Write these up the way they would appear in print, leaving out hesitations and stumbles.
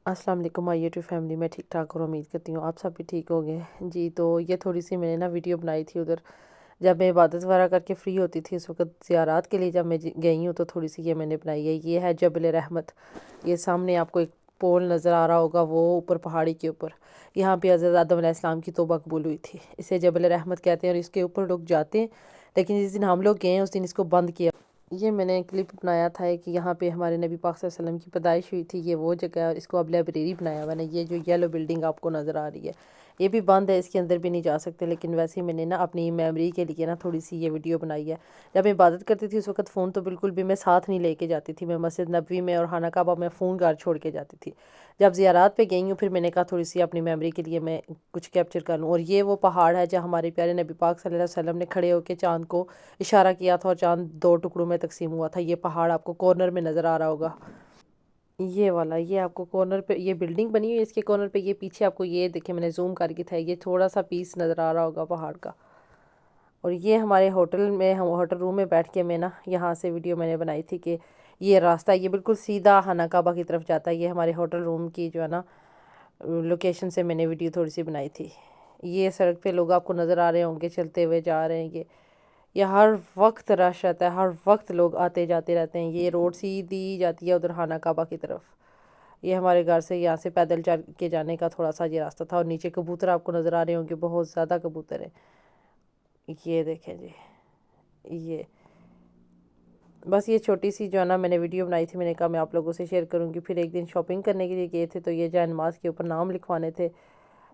السلام علیکم مائی YouTube family, میں ٹھیک ٹھاک اور امید کرتی ہوں آپ سب بھی ٹھیک ہو گئے جی۔ تو یہ تھوڑی سی میں نے ویڈیو بنائی تھی ادھر جب میں عبادت وغیرہ کر کے فری ہوتی تھی، اس وقت زیارات کے لیے جب میں گئی ہوں تو تھوڑی سی یہ میں نے بنائی ہے۔ یہ ہے جبل رحمت، یہ سامنے آپ کو ایک پول نظر آ رہا ہوگا، وہ اوپر پہاڑی کے اوپر یہاں پہ حضرت آدم علیہ السلام کی توبہ قبول ہوئی تھی، اسے جبل رحمت کہتے ہیں اور اس کے اوپر لوگ جاتے ہیں، لیکن جس دن ہم لوگ گئے ہیں اس دن اس کو بند کیا۔ یہ میں نے کلپ بنایا تھا کہ یہاں پہ ہمارے نبی پاک صلی اللہ علیہ وسلم کی پیدائش ہوئی تھی، یہ وہ جگہ ہے اور اس کو اب لائبریری بنایا ہوا ہے۔ یہ جو یلو بلڈنگ آپ کو نظر آ رہی ہے یہ بھی بند ہے، اس کے اندر بھی نہیں جا سکتے، لیکن ویسے ہی میں نے اپنی میموری کے لیے تھوڑی سی یہ ویڈیو بنائی ہے۔ جب میں عبادت کرتی تھی اس وقت فون تو بالکل بھی میں ساتھ نہیں لے کے جاتی تھی، میں مسجد نبوی میں اور خانہ کعبہ میں فون گھر چھوڑ کے جاتی تھی۔ جب زیارات پہ گئی ہوں پھر میں نے کہا تھوڑی سی اپنی میموری کے لیے میں کچھ کیپچر کر لوں، اور یہ وہ پہاڑ ہے جہاں ہمارے پیارے نبی پاک صلی اللہ علیہ وسلم نے کھڑے ہو کے چاند کو اشارہ کیا تھا اور چاند دو ٹکڑوں میں تقسیم ہوا تھا۔ یہ پہاڑ آپ کو کارنر میں نظر آ رہا ہوگا، یہ والا، یہ آپ کو کارنر پہ یہ بلڈنگ بنی ہوئی ہے، اس کے کارنر پہ یہ پیچھے آپ کو یہ دیکھیں میں نے زوم کر کے تھا، یہ تھوڑا سا پیس نظر آ رہا ہوگا پہاڑ کا۔ اور یہ ہمارے ہوٹل میں، ہم ہوٹل روم میں بیٹھ کے میں یہاں سے ویڈیو میں نے بنائی تھی کہ یہ راستہ یہ بالکل سیدھا خانہ کعبہ کی طرف جاتا ہے۔ یہ ہمارے ہوٹل روم کی جو ہے لوکیشن سے میں نے ویڈیو تھوڑی سی بنائی تھی۔ یہ سڑک پہ لوگ آپ کو نظر آ رہے ہوں گے چلتے ہوئے جا رہے ہیں، یہ ہر وقت رش رہتا ہے، ہر وقت لوگ آتے جاتے رہتے ہیں۔ یہ روڈ سیدھی جاتی ہے ادھر خانہ کعبہ کی طرف۔ یہ ہمارے گھر سے یہاں سے پیدل چل کے جانے کا تھوڑا سا یہ راستہ تھا، اور نیچے کبوتر آپ کو نظر آ رہے ہوں گے، بہت زیادہ کبوتر ہیں۔ یہ دیکھیں جی، یہ بس یہ چھوٹی سی جو میں نے ویڈیو بنائی تھی، میں نے کہا میں آپ لوگوں سے شیئر کروں گی۔ پھر ایک دن شاپنگ کرنے کے لیے گئے تھے تو یہ جائے نماز کے اوپر نام لکھوانے تھے،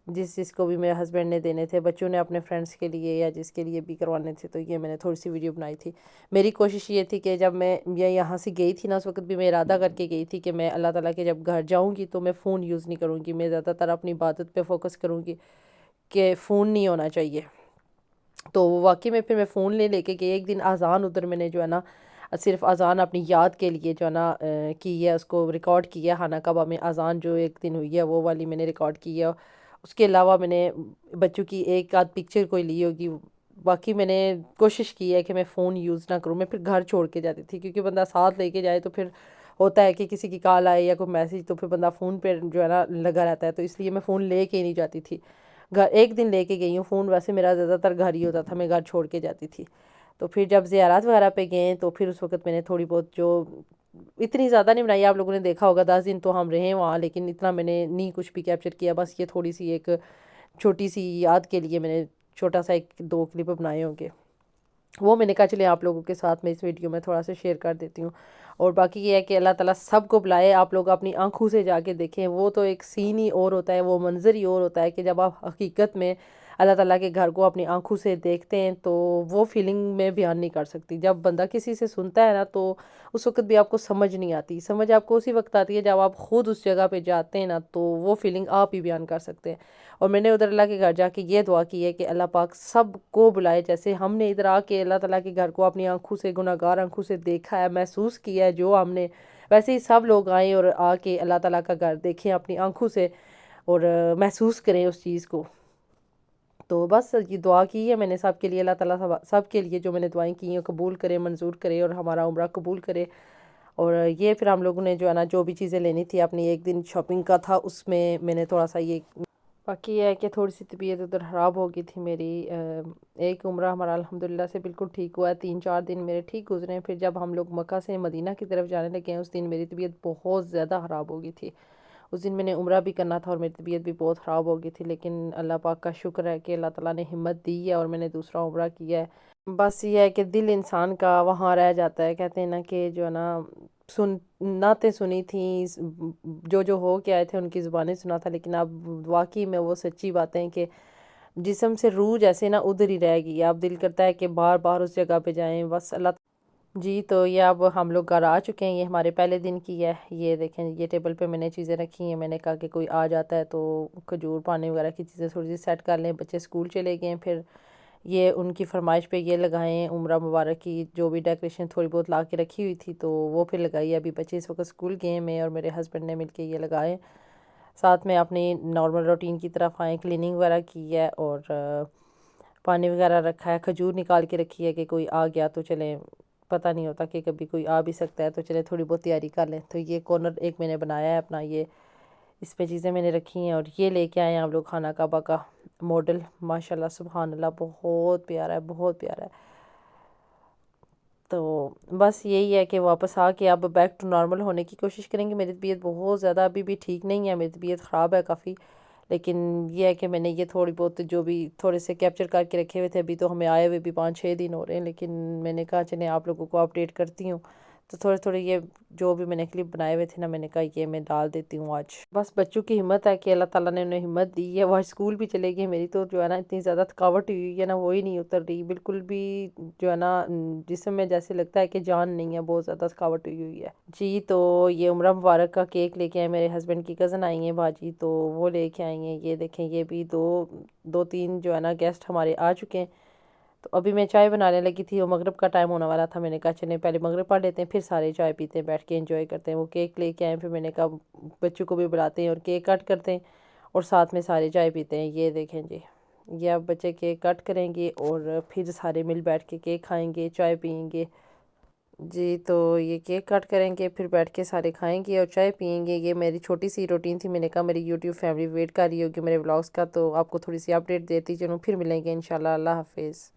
جس کو بھی میرے ہسبینڈ نے دینے تھے، بچوں نے اپنے فرینڈس کے لیے یا جس کے لیے بھی کروانے تھے، تو یہ میں نے تھوڑی سی ویڈیو بنائی تھی۔ میری کوشش یہ تھی کہ جب میں یہاں سے گئی تھی اس وقت بھی میں ارادہ کر کے گئی تھی کہ میں اللہ تعالیٰ کے جب گھر جاؤں گی تو میں فون یوز نہیں کروں گی، میں زیادہ تر اپنی عبادت پہ فوکس کروں گی کہ فون نہیں ہونا چاہیے۔ تو واقعی میں پھر میں فون لے کے گئی۔ ایک دن اذان ادھر میں نے جو صرف اذان اپنی یاد کے لیے جو کی ہے، اس کو ریکارڈ کیا خانہ کعبہ میں اذان جو ایک دن ہوئی ہے وہ والی میں نے ریکارڈ کی ہے۔ اس کے علاوہ میں نے بچوں کی ایک آدھ پکچر کوئی لی ہوگی، باقی میں نے کوشش کی ہے کہ میں فون یوز نہ کروں۔ میں پھر گھر چھوڑ کے جاتی تھی کیونکہ بندہ ساتھ لے کے جائے تو پھر ہوتا ہے کہ کسی کی کال آئے یا کوئی میسیج تو پھر بندہ فون پہ جو لگا رہتا ہے، تو اس لیے میں فون لے کے ہی نہیں جاتی تھی۔ ایک دن لے کے گئی ہوں فون، ویسے میرا زیادہ تر گھر ہی ہوتا تھا، میں گھر چھوڑ کے جاتی تھی۔ تو پھر جب زیارات وغیرہ پہ گئے تو پھر اس وقت میں نے تھوڑی بہت جو اتنی زیادہ نہیں بنائی، آپ لوگوں نے دیکھا ہوگا 10 دن تو ہم رہے وہاں، لیکن اتنا میں نے نہیں کچھ بھی کیپچر کیا، بس یہ تھوڑی سی ایک چھوٹی سی یاد کے لیے میں نے چھوٹا سا ایک دو کلپ بنائے ہوں گے، وہ میں نے کہا چلے آپ لوگوں کے ساتھ میں اس ویڈیو میں تھوڑا سا شیئر کر دیتی ہوں۔ اور باقی یہ ہے کہ اللہ تعالیٰ سب کو بلائے، آپ لوگ اپنی آنکھوں سے جا کے دیکھیں، وہ تو ایک سین ہی اور ہوتا ہے، وہ منظر ہی اور ہوتا ہے کہ جب آپ حقیقت میں اللہ تعالیٰ کے گھر کو اپنی آنکھوں سے دیکھتے ہیں تو وہ فیلنگ میں بیان نہیں کر سکتی۔ جب بندہ کسی سے سنتا ہے تو اس وقت بھی آپ کو سمجھ نہیں آتی، سمجھ آپ کو اسی وقت آتی ہے جب آپ خود اس جگہ پہ جاتے ہیں تو وہ فیلنگ آپ ہی بیان کر سکتے ہیں۔ اور میں نے ادھر اللہ کے گھر جا کے یہ دعا کی ہے کہ اللہ پاک سب کو بلائے، جیسے ہم نے ادھر آ کے اللہ تعالیٰ کے گھر کو اپنی آنکھوں سے، گناہگار آنکھوں سے دیکھا ہے، محسوس کیا ہے جو ہم نے، ویسے ہی سب لوگ آئیں اور آ کے اللہ تعالیٰ کا گھر دیکھیں اپنی آنکھوں سے اور محسوس کریں اس چیز کو۔ تو بس یہ دعا کی ہے میں نے سب کے لیے، اللہ تعالیٰ سب کے لیے جو میں نے دعائیں کی ہیں قبول کرے، منظور کرے اور ہمارا عمرہ قبول کرے۔ اور یہ پھر ہم لوگوں نے جو بھی چیزیں لینی تھی اپنی، ایک دن شاپنگ کا تھا، اس میں نے تھوڑا سا یہ باقی یہ ہے کہ تھوڑی سی طبیعت ادھر خراب ہو گئی تھی میری۔ ایک عمرہ ہمارا الحمدللہ سے بالکل ٹھیک ہوا ہے، 3-4 دن میرے ٹھیک گزرے ہیں۔ پھر جب ہم لوگ مکہ سے مدینہ کی طرف جانے لگے ہیں اس دن میری طبیعت بہت زیادہ خراب ہو گئی تھی۔ اس دن میں نے عمرہ بھی کرنا تھا اور میری طبیعت بھی بہت خراب ہو گئی تھی، لیکن اللہ پاک کا شکر ہے کہ اللہ تعالیٰ نے ہمت دی ہے اور میں نے دوسرا عمرہ کیا ہے۔ بس یہ ہے کہ دل انسان کا وہاں رہ جاتا ہے، کہتے ہیں کہ جو نعتیں سنی تھیں، جو ہو کے آئے تھے ان کی زبانیں سنا تھا، لیکن اب واقعی میں وہ سچی باتیں کہ جسم سے روح جیسے ادھر ہی رہ گئی، اب دل کرتا ہے کہ بار بار اس جگہ پہ جائیں بس اللہ جی۔ تو یہ اب ہم لوگ گھر آ چکے ہیں، یہ ہمارے پہلے دن کی ہے۔ یہ دیکھیں یہ ٹیبل پہ میں نے چیزیں رکھی ہیں، میں نے کہا کہ کوئی آ جاتا ہے تو کھجور پانی وغیرہ کی چیزیں تھوڑی سی سیٹ کر لیں، بچے اسکول چلے گئے ہیں۔ پھر یہ ان کی فرمائش پہ یہ لگائیں عمرہ مبارک کی جو بھی ڈیکوریشن تھوڑی بہت لا کے رکھی ہوئی تھی تو وہ پھر لگائی۔ ابھی بچے اس وقت اسکول گئے ہیں، میں اور میرے ہسبینڈ نے مل کے یہ لگائے، ساتھ میں اپنی نارمل روٹین کی طرف آئیں، کلیننگ وغیرہ کی ہے اور پانی وغیرہ رکھا ہے، کھجور نکال کے رکھی ہے کہ کوئی آ گیا تو چلیں، پتہ نہیں ہوتا کہ کبھی کوئی آ بھی سکتا ہے تو چلے تھوڑی بہت تیاری کر لیں۔ تو یہ کارنر ایک میں نے بنایا ہے اپنا، یہ اس میں چیزیں میں نے رکھی ہیں، اور یہ لے کے آئے ہیں آپ لوگ خانہ کعبہ کا ماڈل، ماشاءاللہ سبحان اللہ بہت پیارا ہے، بہت پیارا ہے۔ تو بس یہی ہے کہ واپس آ کے اب بیک ٹو نارمل ہونے کی کوشش کریں گے۔ میری طبیعت بہت زیادہ ابھی بھی ٹھیک نہیں ہے، میری طبیعت خراب ہے کافی، لیکن یہ ہے کہ میں نے یہ تھوڑی بہت جو بھی تھوڑے سے کیپچر کر کے رکھے ہوئے تھے، ابھی تو ہمیں آئے ہوئے بھی 5-6 دن ہو رہے ہیں، لیکن میں نے کہا چلیں آپ لوگوں کو اپڈیٹ کرتی ہوں، تو تھوڑے تھوڑے یہ جو بھی میں نے کلپ بنائے ہوئے تھے نا، میں نے کہا یہ میں ڈال دیتی ہوں آج۔ بس بچوں کی ہمت ہے کہ اللہ تعالیٰ نے انہیں ہمت دی ہے، وہ آج اسکول بھی چلے گئے۔ میری تو جو ہے نا اتنی زیادہ تھکاوٹ ہوئی ہے نا، وہی نہیں اتر رہی بالکل بھی، جو ہے نا جسم میں جیسے لگتا ہے کہ جان نہیں ہے، بہت زیادہ تھکاوٹ ہوئی ہے جی۔ تو یہ عمرہ مبارک کا کیک لے کے آئے، میرے ہسبینڈ کی کزن آئی ہیں باجی، تو وہ لے کے آئی ہیں۔ یہ دیکھیں یہ بھی دو تین جو ہے نا گیسٹ ہمارے آ چکے ہیں۔ تو ابھی میں چائے بنانے لگی تھی، وہ مغرب کا ٹائم ہونے والا تھا، میں نے کہا چلیں پہلے مغرب پڑھ لیتے ہیں، پھر سارے چائے پیتے ہیں، بیٹھ کے انجوائے کرتے ہیں۔ وہ کیک لے کے آئے، پھر میں نے کہا بچوں کو بھی بلاتے ہیں اور کیک کٹ کرتے ہیں، اور ساتھ میں سارے چائے پیتے ہیں۔ یہ دیکھیں جی، یہ اب بچے کیک کٹ کریں گے اور پھر سارے مل بیٹھ کے کیک کھائیں گے، چائے پئیں گے جی۔ تو یہ کیک کٹ کریں گے، پھر بیٹھ کے سارے کھائیں گے اور چائے پئیں گے۔ یہ میری چھوٹی سی روٹین تھی، میں نے کہا میری یوٹیوب فیملی ویٹ کر رہی ہوگی میرے ولاگس کا، تو آپ کو تھوڑی سی اپڈیٹ دیتی چلوں، پھر ملیں گے انشاءاللہ۔ اللہ حافظ۔